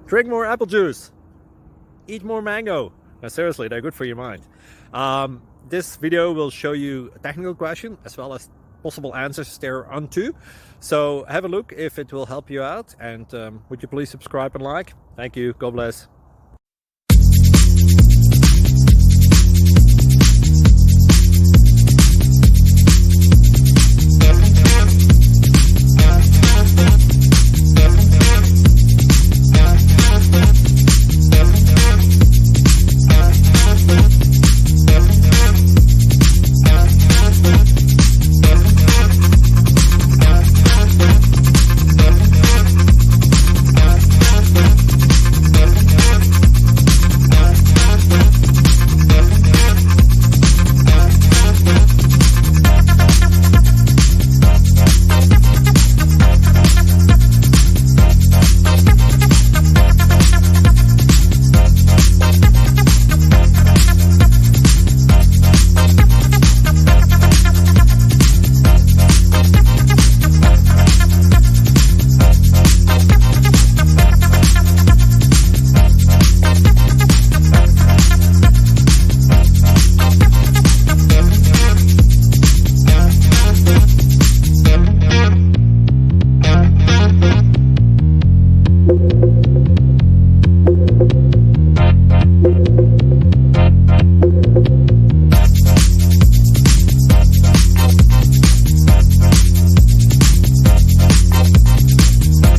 Drink more apple juice. Eat more mango. No, seriously, they're good for your mind. This video will show you a technical question as well as possible answers thereunto. So have a look if it will help you out, and would you please subscribe and like? Thank you. God bless.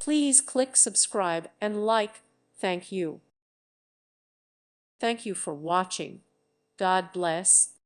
Please click subscribe and like. Thank you. Thank you for watching. God bless.